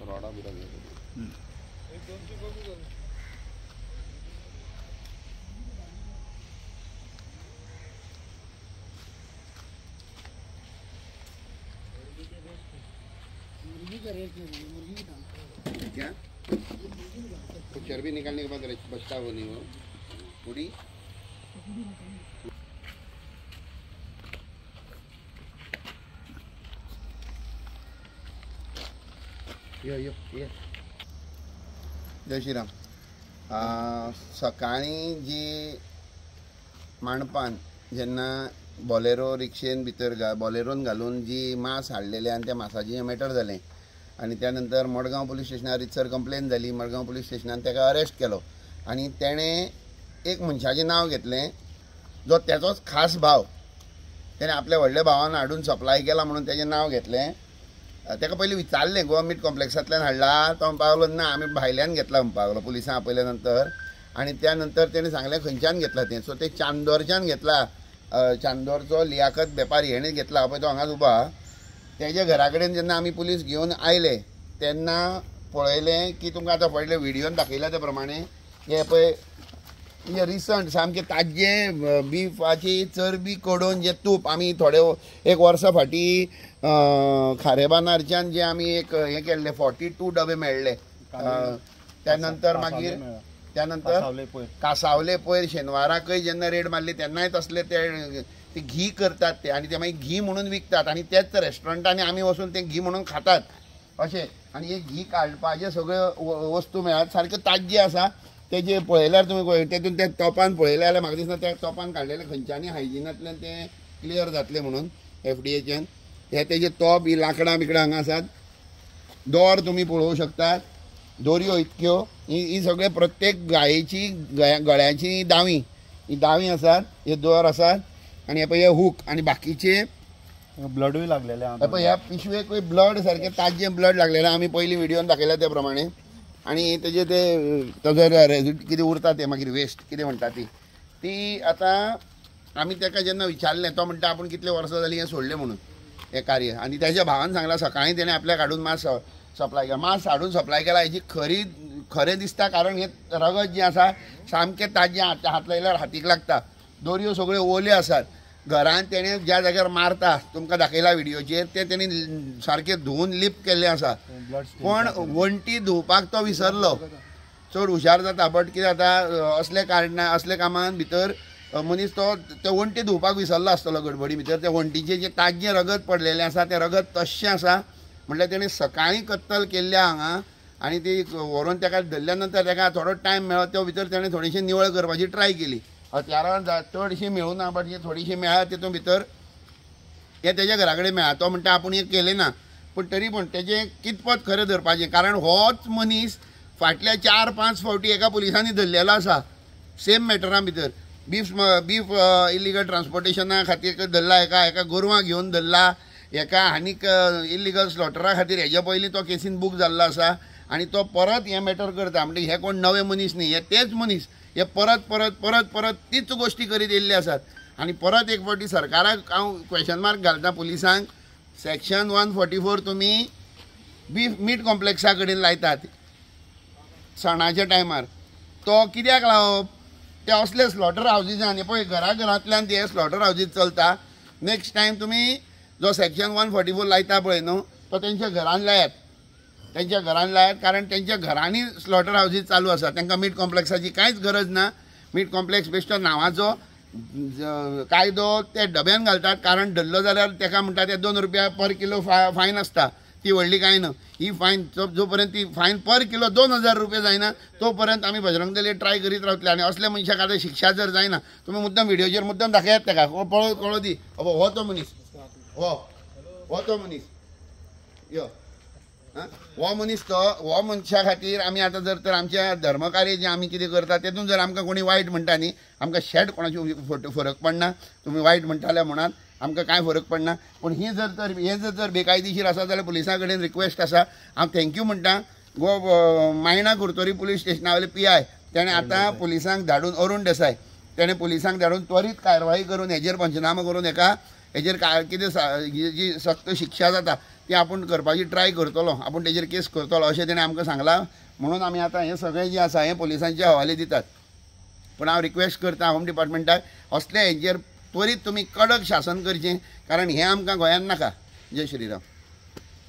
रॉडा बिरा क्या तो चर्बी निकालने के बाद बचता वो नहीं वो पूरी ये जय श्रीराम। सकाळी जी मांडपान जेन्ना बॉलेरो रिक्षेन भितर बॉलेरोन घालून जी मास हाडलेले आनी त्या मासाची मॅटर जालें आनी त्यानंतर मडगांव पुलीस स्टेशनार रितसर कंप्लेन जाली। मडगांव पुलीस स्टेशनान ताका अरेस्ट केलो आनी तेणें एक मनशाचें नांव घेतलें जो तेचोच खास भाव, तेणें आपल्या व्हडल्या भावान हाडून सप्लाय केला म्हणून तेजें नांव घेतलें। ताका पयलीं विचारलें गोवा मीट कॉम्प्लेक्सांतल्यान हाडला, तो म्हणपाक ना आमी भायल्यान घेतला म्हणपाक लागलो पुलिसां आपयल्या नंतर। आनी त्या नंतर तेणें सांगलें खंयच्यान घेतला तें, सो ते चांदोरच्यान घेतला। चांदोरचो लियाकत वेपारी हेणें घेतला पळय तो हांगाच उबा। तेजे घरा कडेन जेन्ना आमी पुलीस घेवन आयले तेन्ना पळयलें की तुमकां आतां पडले व्हिडियोन दाखयला त्या प्रमाणे हे पळय म्हणजे रिसंट सामकें ताज्जें बिफाची चरबी कडून जें तूप आमी थोडे एक वर्सा फाटीं खारेबानारच्यान जे आमी एक हें केल्लें 42 डबे मेळ्ळे। त्यानंतर मागीर त्यानंतर कासावले पयर शेनवाराकय जेन्ना रेड मारली तेन्नाय तसले ते घी करतात ते आनी ते मागीर घी म्हणून विकतात आनी तेच रेस्टॉरंटांनी आमी वचून ते घी म्हणून खातात अशें। आनी हे घी काडपाचे सगळ्यो वस्तू मेळ्ळ्यात सारक्यो ताज्जे आसा। तेजे पळयल्यार तुमी तेतून ते तोपान पळयले जाल्यार म्हाका दिसता त्या तोपान काडलेले खंयच्यानी हायजिनांतल्यान ते क्लियर जातले म्हणून FDAच्यान। हे तेजे तोप ही लांकडां बिकडां हांगा आसात। दोर तुमी पळोवंक शकतात, दोरयो इतक्यो ही सगळे प्रत्येक गायेची गळ्याची दावी ही दावी आसात, हे दोर आसात आनी हे पळय हे हूक आनी बाकीचे ब्लडूय लागलेले पळय ह्या पिशवेक ब्लड सारकें ताज्जें ब्लड लागलेलें आमी पयलीं व्हिडियोन दाखयल्या त्या प्रमाणे। आनी तेजे ते ताजो रेजिड कितें उरता ते मागीर वेस्ट कितें म्हणटा ती आतां आमी ताका जेन्ना विचारलें तो म्हणटा आपूण कितले वर्सां जालीं हें सोडलें म्हणून हें कार्य। आनी ताच्या भावान सांगलां सकाळीं तेणें आपल्याक हाडून मास सप्लाय केला, मास हाडून सप्लाय केला। हेजी खरें दिसता कारण हें रगत जें आसा सामकें ताज्जें हात लायल्यार हातीक लागता। दोरयो सगळ्यो ओल्यो आसात। घरांत तेणें ज्या जाग्यार मारता तुमकां दाखयला व्हिडियोचेर ते तेणी सारकें धुवन लिप केल्लें आसा, पण वण्टी धुवपाक तो विसरलो। चड हुशार जाता बट कितें जाता असले कामान भितर मनीस तो वण्टी धुवपाक विसरलो आसतलो गडबडी भितर। त्या वण्टीचें जें ताज्जें रगत पडलेलें आसा तें रगत तश्शें आसा म्हणल्यार तेणें सकाळीं कत्तल केल्ल्या हांगा आनी ती व्हरून ताका धरल्या नंतर ताका थोडो टायम मेळ्ळो त्यो भितर तेणें थोडीशी निवळ करपाची ट्राय केली। हत्यारां चडशीं मेळूं ना बट जी थोडीशीं मेळ्ळा तितून भितर हे तेज्या घरा कडेन मेळ्ळा। तो म्हणटा आपूण हें केलें ना पूण तरी पूण तेजें कितपत खरें धरपाचें कारण होच मनीस फाटल्या 4-5 फावटी एका पुलिसांनी धरलेलो आसा सेम मॅटरां भितर। बीफ इलिगल ट्रान्सपोर्टेशना खातीर धरला, एका गोरवां घेवन धरला, एका आनीक इलिगल स्लॉटरा खातीर हेजे पयलीं तो केसीन बूक जाल्लो आसा आनी तो परत हें मॅटर करता। म्हणजे हे कोण नवे मनीस न्ही, हे तेच मनीस हे परत परत परत परत तीच गोश्टी करीत येयल्ले आसात। आनी परत एक फावटी सरकाराक हांव क्वेश्चन मार्क घालता पुलिसांक, सेक्शन 144 तुमी बीफ मीट कॉम्प्लेक्सा कडेन लायतात सणाच्या टायमार, तो कित्याक लावप? ते असले स्लॉटर हावजीस आनी पळय घरांतल्यान ते स्लॉटर हावजीस चलता। नेक्स्ट टायम तुमी जो सेक्शन 144 लायता पळय न्हू तो तेंच्या घरान लायात, त्यांच्या घरान लायात, कारण त्यांच्या घरांनी स्लॉटर हाऊसीस चालू आसा. तांकां मीट कॉम्प्लेक्साची कांयच गरज ना. मीट कॉम्प्लेक्स बेश्टो नांवाचो कायदो ते डब्यान घालतात, कारण धरलो जाल्यार ताका म्हणटा ते 2 रुपया पर किलो फायन आसता. ती व्हडली काय न्हू. ही फायन जो पर्यंत ती फायन पर किलो 2000 रुपया जायना तो पर्यंत आमी बजरंग दल ट्राय करीत रावतले. आनी असल्या मनशाक आतां शिक्षा जर जायना, तुमी मुद्दम व्हिडिओचेर मुद्दम दाखयात ताका, पळो कळो दी हो तो मनीस, हो तो मनीस यो हो मनीस तो हो मनशा खातीर आमी आतां जर तर आमच्या धर्मकार्य जें आमी कितें करता तेतून जर आमकां कोणी वायट म्हणटा न्ही, आमकां शेट कोणाची फरक पडना. तुमी वायट म्हणटाले म्हणान आमकां कांय फरक पडना. पूण ही जर बेकायदेशीर आसा जाल्यार पुलिसां कडेन रिक्वेस्ट आसा. हांव थँक्यू म्हणटा मायणा कुर्तोरी पुलीस स्टेशना वयले PI तेणें आतां पुलिसांक धाडून, अरुण देसाय तेणें पुलिसांक धाडून त्वरीत कारवाई करून हेजेर पंचनामा करून हेजेर कितें जी सक्त शिक्षा जाता ती आपूण करपाची ट्राय करतलो, आपूण तेजेर केस करतलो अशें तेणें आमकां सांगलां. म्हणून आमी आतां हें सगळें जें आसा हें पुलिसांच्या हवाले दितात. पूण हांव रिक्वेस्ट करता होम डिपार्टमेंटाक असले हेजेर त्वरीत तुमी कडक शासन करचें, कारण हें आमकां गोंयांत नाका. जय श्रीराम.